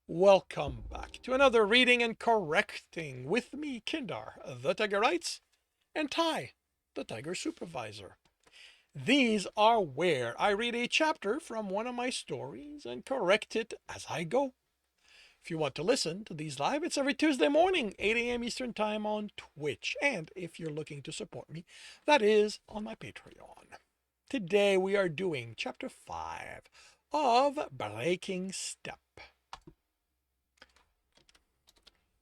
Welcome back to another reading and correcting with me, Kindar, the Tiger Writes, and Ty, the Tiger Supervisor. These are where I read a chapter from one of my stories and correct it as I go. If you want to listen to these live, it's every Tuesday morning, 8 a.m. Eastern Time on Twitch. And if you're looking to support me, that is on my Patreon. Today we are doing chapter 5 of Breaking Step.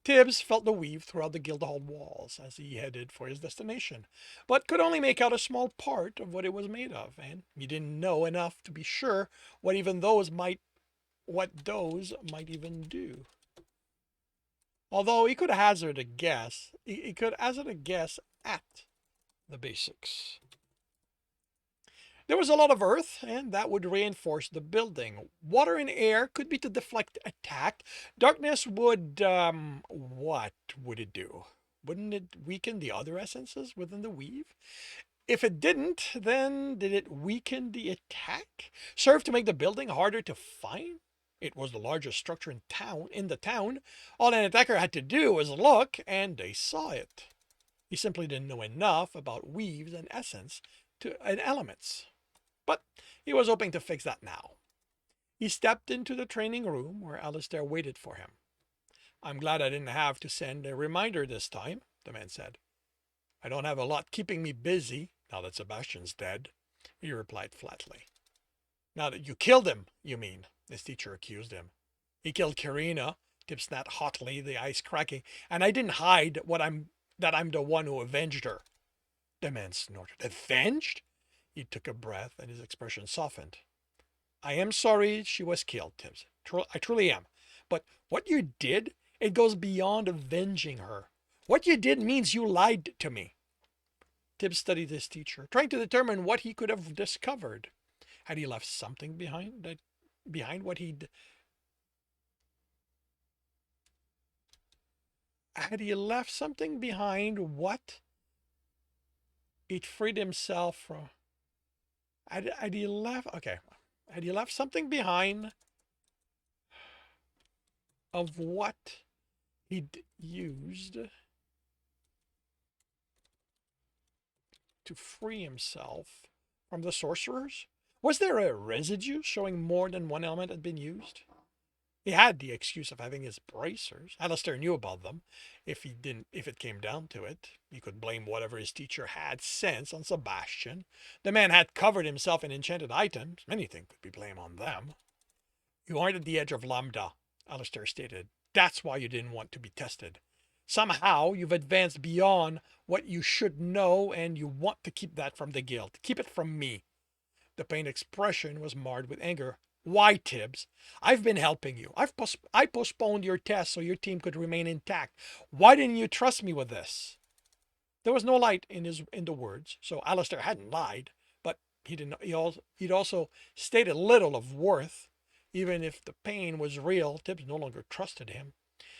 Tibs felt the weave throughout the Guildhall walls as he headed for his destination, but could only make out a small part of what it was made of, and he didn't know enough to be sure what those might even do. Although he could hazard a guess, at the basics. There was a lot of earth, and that would reinforce the building. Water and air could be to deflect attack. Darkness would, what would it do? Wouldn't it weaken the other essences within the weave? If it didn't, then did it weaken the attack? Serve to make the building harder to find? It was the largest structure in the town. All an attacker had to do was look, and they saw it. He simply didn't know enough about weaves and elements. But he was hoping to fix that now. He stepped into the training room where Alistair waited for him. "I'm glad I didn't have to send a reminder this time," the man said. "I don't have a lot keeping me busy now that Sebastian's dead," he replied flatly. "Now that you killed him, you mean," his teacher accused him. "He killed Karina," Tib snapped hotly, the ice cracking, "and I didn't hide that I'm the one who avenged her." The man snorted. "Avenged?" He took a breath and his expression softened. "I am sorry she was killed, Tibbs. I truly am. But what you did, it goes beyond avenging her. What you did means you lied to me." Tibbs studied his teacher, trying to determine what he could have discovered. Had he left something behind what he'd had he left something behind what he'd freed himself from? Had he left? Okay. Had he left something behind of what he'd used to free himself from the sorcerers? Was there a residue showing more than one element had been used? He had the excuse of having his bracers. Alistair knew about them. If it came down to it, he could blame whatever his teacher had sense on Sebastian. The man had covered himself in enchanted items. Anything could be blamed on them. "You aren't at the edge of Lambda," Alistair stated. "That's why you didn't want to be tested. Somehow you've advanced beyond what you should know, and you want to keep that from the guild. Keep it from me." The pained expression was marred with anger. "Why, Tibbs? I've been helping you. I postponed your test so your team could remain intact. Why didn't you trust me with this?" There was no light in the words, so Alistair hadn't lied, but he'd also stated little of worth. Even if the pain was real, Tibbs no longer trusted him.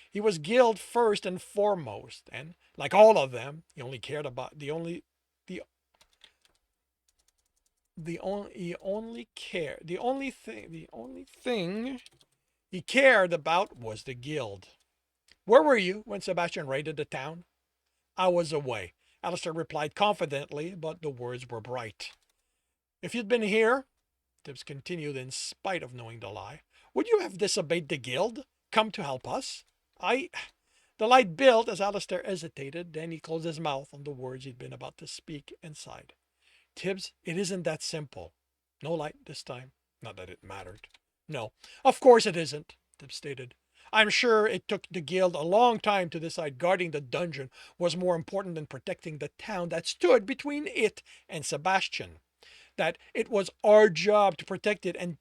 He was guild first and foremost, and like all of them, he only cared about the only the the only he only cared the only thing he cared about was the guild. "Where were you when Sebastian raided the town?" "I was away," Alistair replied confidently, but the words were bright. "If you'd been here," Tibbs continued in spite of knowing the lie, "would you have disobeyed the guild? Come to help us?" I The light built as Alistair hesitated, then he closed his mouth on the words he'd been about to speak and sighed. "Tibbs, it isn't that simple." No light this time. Not that it mattered. "No, of course it isn't," Tibbs stated. "I'm sure it took the guild a long time to decide guarding the dungeon was more important than protecting the town that stood between it and Sebastian. That it was our job to protect it, and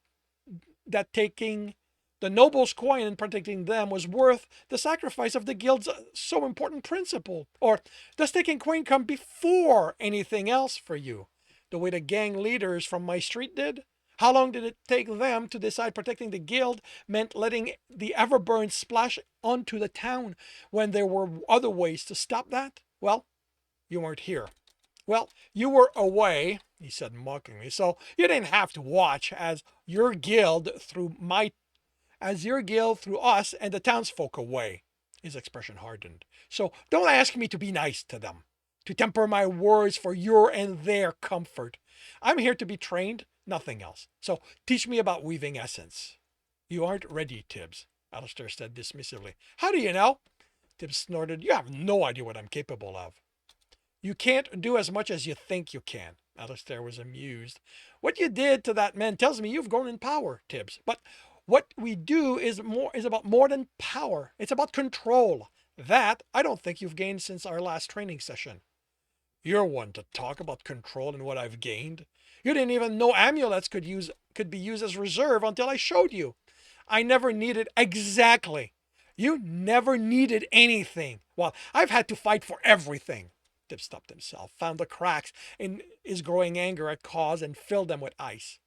that taking the nobles' coin and protecting them was worth the sacrifice of the guild's so important principle. Or does taking coin come before anything else for you, the way the gang leaders from my street did? How long did it take them to decide protecting the guild meant letting the Everburn splash onto the town when there were other ways to stop that? Well, you weren't here. Well, you were away," he said mockingly, "so you didn't have to watch as your guild threw my as your guild threw us and the townsfolk away. His expression hardened. So don't ask me to be nice to them, to temper my words for your and their comfort. I'm here to be trained, nothing else. So teach me about weaving essence. You aren't ready, Tibs, Alistair said dismissively. How do you know? Tibs snorted. You have no idea what I'm capable of. You can't do as much as you think you can. Alistair was amused. What you did to that man tells me you've grown in power, Tibs. But what we do is about more than power. It's about control. That I don't think you've gained since our last training session. You're one to talk about control and what I've gained. You didn't even know amulets could be used as reserve until I showed you. I never needed exactly. You never needed anything. Well, I've had to fight for everything. Tip stopped himself, found the cracks in his growing anger at cause, and filled them with ice.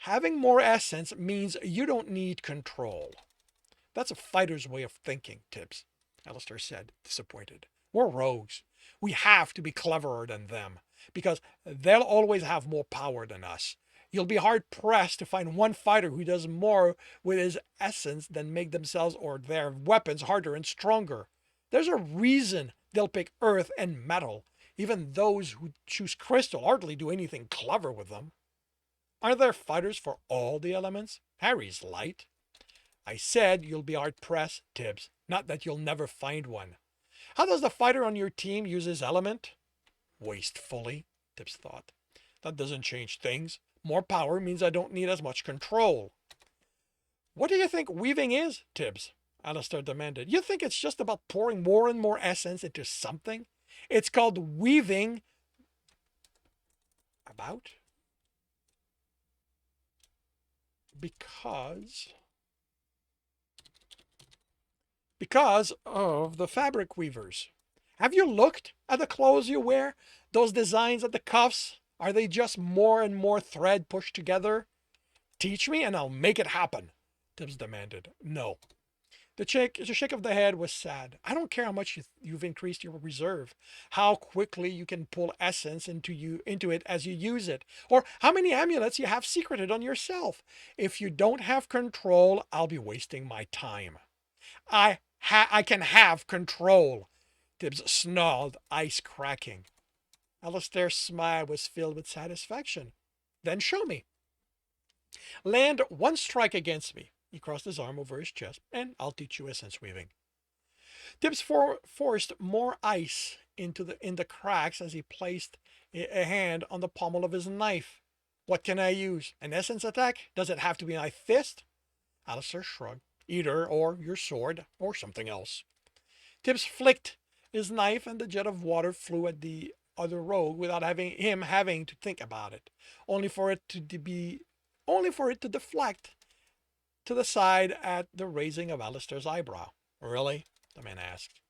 Having more essence means you don't need control. That's a fighter's way of thinking, Tibbs, Alistair said, disappointed. We're rogues. We have to be cleverer than them, because they'll always have more power than us. You'll be hard pressed to find one fighter who does more with his essence than make themselves or their weapons harder and stronger. There's a reason they'll pick earth and metal. Even those who choose crystal hardly do anything clever with them. Are there fighters for all the elements? Harry's light. I said you'll be hard pressed, Tibbs, not that you'll never find one. How does the fighter on your team use his element? Wastefully, Tibbs thought. That doesn't change things. More power means I don't need as much control. What do you think weaving is, Tibbs? Alistair demanded. You think it's just about pouring more and more essence into something? It's called weaving. About? Because of the fabric weavers. Have you looked at the clothes you wear? Those designs at the cuffs? Are they just more and more thread pushed together? Teach me and I'll make it happen, Tibbs demanded. No. The shake of the head was sad. I don't care how much you've increased your reserve, how quickly you can pull essence into it as you use it, or how many amulets you have secreted on yourself. If you don't have control, I'll be wasting my time. I can have control, Tibbs snarled, ice cracking. Alistair's smile was filled with satisfaction. Then show me. Land one strike against me. He crossed his arm over his chest, and I'll teach you essence weaving. Tibbs forced more ice in the cracks as he placed a hand on the pommel of his knife. What can I use? An essence attack? Does it have to be my fist? Alistair shrugged. Either, or your sword, or something else. Tibbs flicked his knife, and the jet of water flew at the other rogue without him having to think about it, only for it to deflect to the side at the raising of Alistair's eyebrow. Really? The man asked.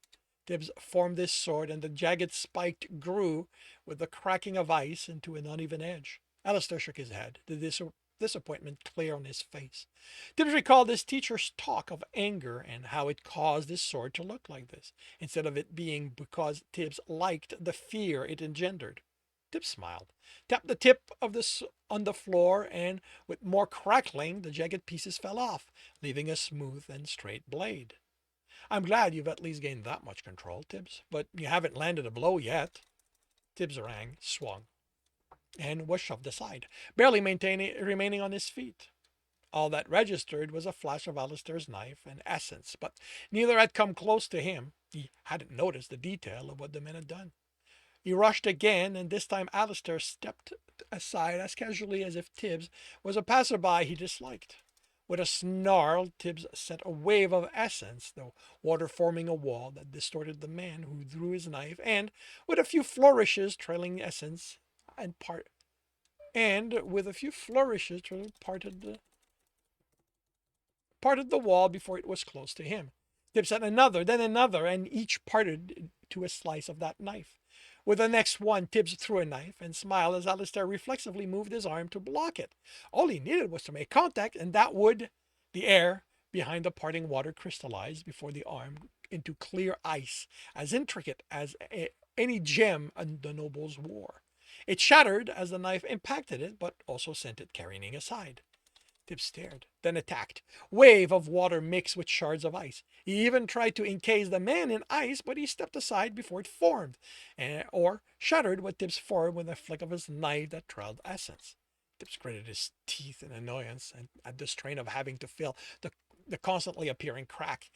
Tibbs formed his sword, and the jagged spike grew with the cracking of ice into an uneven edge. Alistair shook his head, the disappointment clear on his face. Tibbs recalled his teacher's talk of anger and how it caused his sword to look like this, instead of it being because Tibbs liked the fear it engendered. Tibbs smiled, tapped the tip of on the floor, and with more crackling, the jagged pieces fell off, leaving a smooth and straight blade. I'm glad you've at least gained that much control, Tibbs, but you haven't landed a blow yet. Tibbs swung, and was shoved aside, barely remaining on his feet. All that registered was a flash of Alistair's knife and essence, but neither had come close to him. He hadn't noticed the detail of what the men had done. He rushed again, and this time Alistair stepped aside as casually as if Tibbs was a passerby he disliked. With a snarl, Tibbs sent a wave of essence, the water forming a wall that distorted the man who drew his knife, and with a few flourishes trailing essence parted the wall before it was close to him. Tibbs sent another, then another, and each parted to a slice of that knife. With the next one, Tibbs threw a knife and smiled as Alistair reflexively moved his arm to block it. All he needed was to make contact, and that would. The air behind the parting water crystallized before the arm into clear ice, as intricate as any gem the nobles wore. It shattered as the knife impacted it, but also sent it careening aside. Tib stared, then attacked. Wave of water mixed with shards of ice. He even tried to encase the man in ice, but he stepped aside before it formed, or shattered what Tibs formed with a flick of his knife that trailed essence. Tibs gritted his teeth in annoyance and at the strain of having to fill the constantly appearing crack.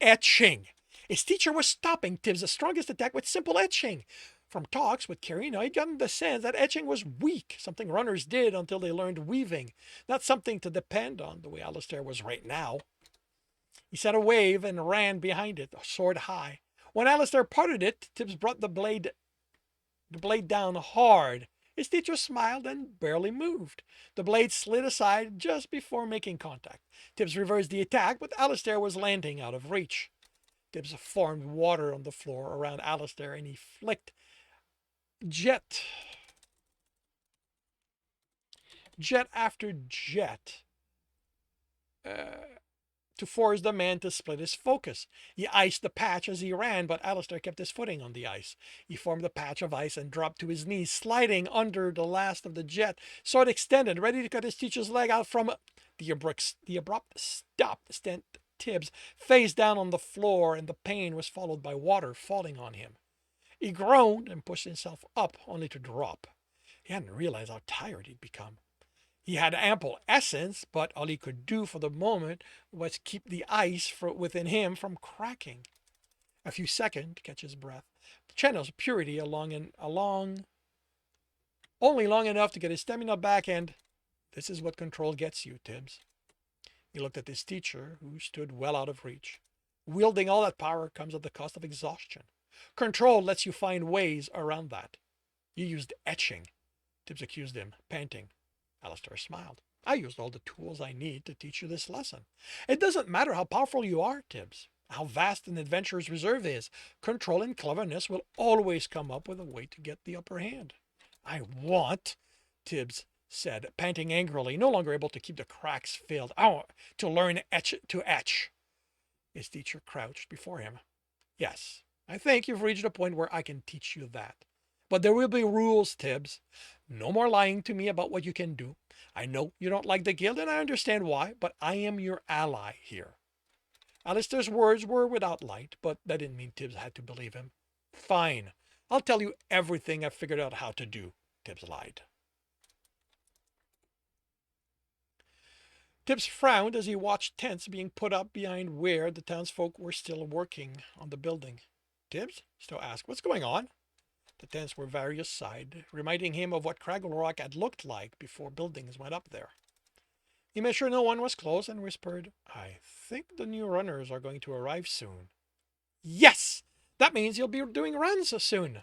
Etching! His teacher was stopping Tibs' strongest attack with simple etching. From talks with Carino, he'd gotten the sense that etching was weak, something runners did until they learned weaving, not something to depend on the way Alistair was right now. He set a wave and ran behind it, sword high. When Alistair parted it, Tibs brought the blade down hard. His teacher smiled and barely moved. The blade slid aside just before making contact. Tibs reversed the attack, but Alistair was landing out of reach. Tibs formed water on the floor around Alistair, and he flicked jet after jet to force the man to split his focus. He iced the patch as he ran, but Alistair kept his footing on the ice. He formed a patch of ice and dropped to his knees, sliding under the last of the jet, sword extended, ready to cut his teacher's leg out from the abrupt stop sent Tibs face down on the floor, and the pain was followed by water falling on him. He groaned and pushed himself up, only to drop. He hadn't realized how tired he'd become. He had ample essence, but all he could do for the moment was keep the ice within him from cracking. A few seconds to catch his breath, channels purity only long enough to get his stamina back, and this is what control gets you, Tibs. He looked at his teacher, who stood well out of reach. Wielding all that power comes at the cost of exhaustion. Control lets you find ways around that. You used etching, Tibs accused him, panting. Alistair smiled. I used all the tools I need to teach you this lesson. It doesn't matter how powerful you are, Tibs, how vast an adventurer's reserve is. Control and cleverness will always come up with a way to get the upper hand. I want, Tibs said, panting angrily, no longer able to keep the cracks filled. I want to learn to etch. His teacher crouched before him. Yes, I think you've reached a point where I can teach you that. But there will be rules, Tibs. No more lying to me about what you can do. I know you don't like the guild, and I understand why, but I am your ally here. Alistair's words were without light, but that didn't mean Tibs had to believe him. Fine. I'll tell you everything I've figured out how to do, Tibs lied. Tibs frowned as he watched tents being put up behind where the townsfolk were still working on the building. Tibs? Stowe asked. What's going on? The tents were various sized, reminding him of what Craggle Rock had looked like before buildings went up there. He made sure no one was close and whispered, I think the new runners are going to arrive soon. Yes! That means you'll be doing runs soon.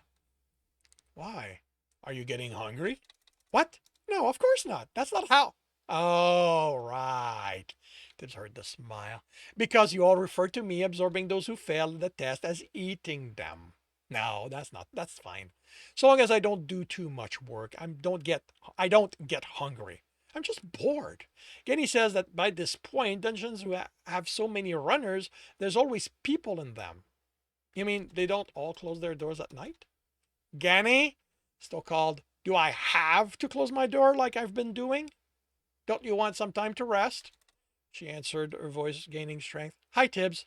Why? Are you getting hungry? What? No, of course not. That's not how. Oh, right. Tibbs heard the smile. Because you all refer to me absorbing those who fail the test as eating them. No, that's fine. So long as I don't do too much work, I don't get hungry. I'm just bored. Genny says that by this point, dungeons who have so many runners, there's always people in them. You mean they don't all close their doors at night? Ganny, still called, do I have to close my door like I've been doing? Don't you want some time to rest? She answered, her voice gaining strength. Hi, Tibbs.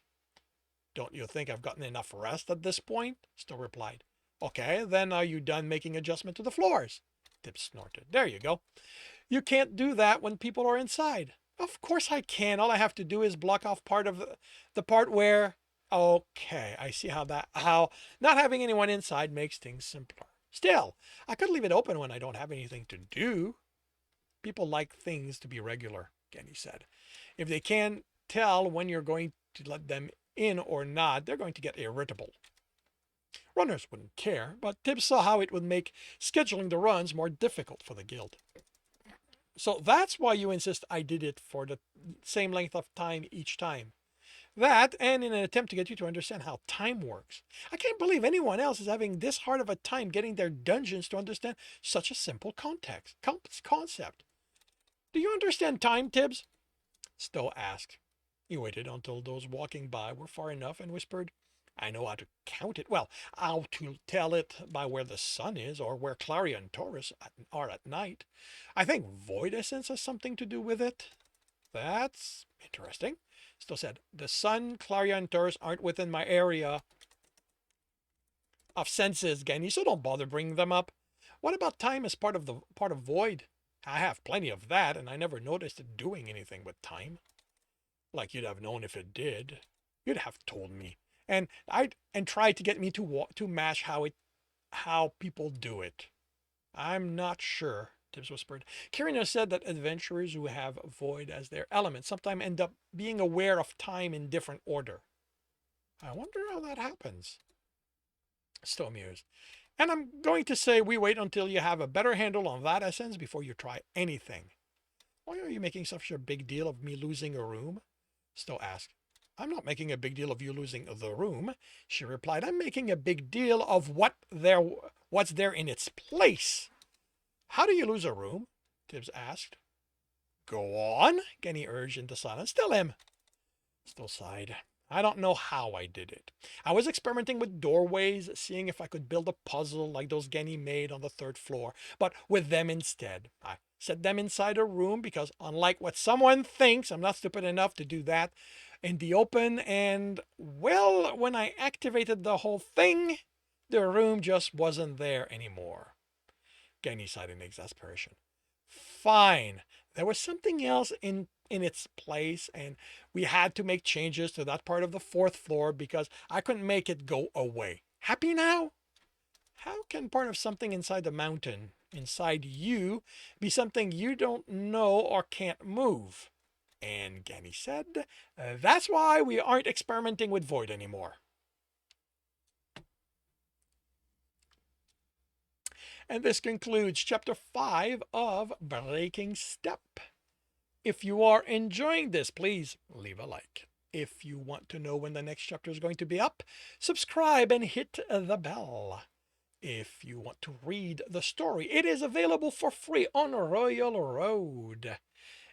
Don't you think I've gotten enough rest at this point? Still replied. Okay, then are you done making adjustment to the floors? Tibbs snorted. There you go. You can't do that when people are inside. Of course I can. All I have to do is block off part of the part where... Okay, I see how not having anyone inside makes things simpler. Still, I could leave it open when I don't have anything to do. People like things to be regular, Genny said. If they can't tell when you're going to let them in or not, they're going to get irritable. Runners wouldn't care, but Tibbs saw how it would make scheduling the runs more difficult for the guild. So that's why you insist I did it for the same length of time each time. That, and in an attempt to get you to understand how time works. I can't believe anyone else is having this hard of a time getting their dungeons to understand such a simple concept. Do you understand time, Tibbs? Stowe asked. He waited until those walking by were far enough and whispered, I know how to count it. Well, how to tell it by where the sun is or where Claria and Taurus are at night. I think void essence has something to do with it. That's interesting. Still said, the sun clariantors aren't within my area of senses, Genny, so don't bother bringing them up. What about time as part of void? I have plenty of that, and I never noticed it doing anything with time. Like you'd have known if it did. You'd have told me. And tried to get me to match how people do it. I'm not sure, Tibs whispered. Kirina said that adventurers who have void as their element sometimes end up being aware of time in different order. I wonder how that happens. Still amused. And I'm going to say we wait until you have a better handle on that essence before you try anything. Why are you making such a big deal of me losing a room? Stowe asked. I'm not making a big deal of you losing the room, she replied. I'm making a big deal of what's there in its place. How do you lose a room? Tibs asked. Go on, Genny urged into silence. Tell him. Stowe sighed. I don't know how I did it. I was experimenting with doorways, seeing if I could build a puzzle like those Genny made on the third floor, but with them instead. I set them inside a room because, unlike what someone thinks, I'm not stupid enough to do that in the open, and, well, when I activated the whole thing, the room just wasn't there anymore. Genny sighed in exasperation. Fine. There was something else in its place, and we had to make changes to that part of the fourth floor because I couldn't make it go away. Happy now? How can part of something inside the mountain, inside you, be something you don't know or can't move? And Genny said, that's why we aren't experimenting with void anymore. And this concludes chapter 5 of Breaking Step. If you are enjoying this, please leave a like. If you want to know when the next chapter is going to be up, subscribe and hit the bell. If you want to read the story, it is available for free on Royal Road.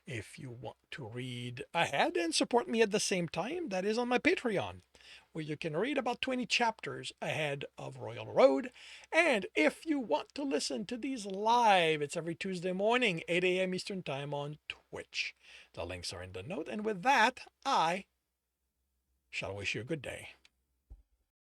If you want to read ahead and support me at the same time, that is on my Patreon, where you can read about 20 chapters ahead of Royal Road. And if you want to listen to these live, it's every Tuesday morning, 8 a.m. Eastern Time on Twitch. The links are in the note. And with that, I shall wish you a good day.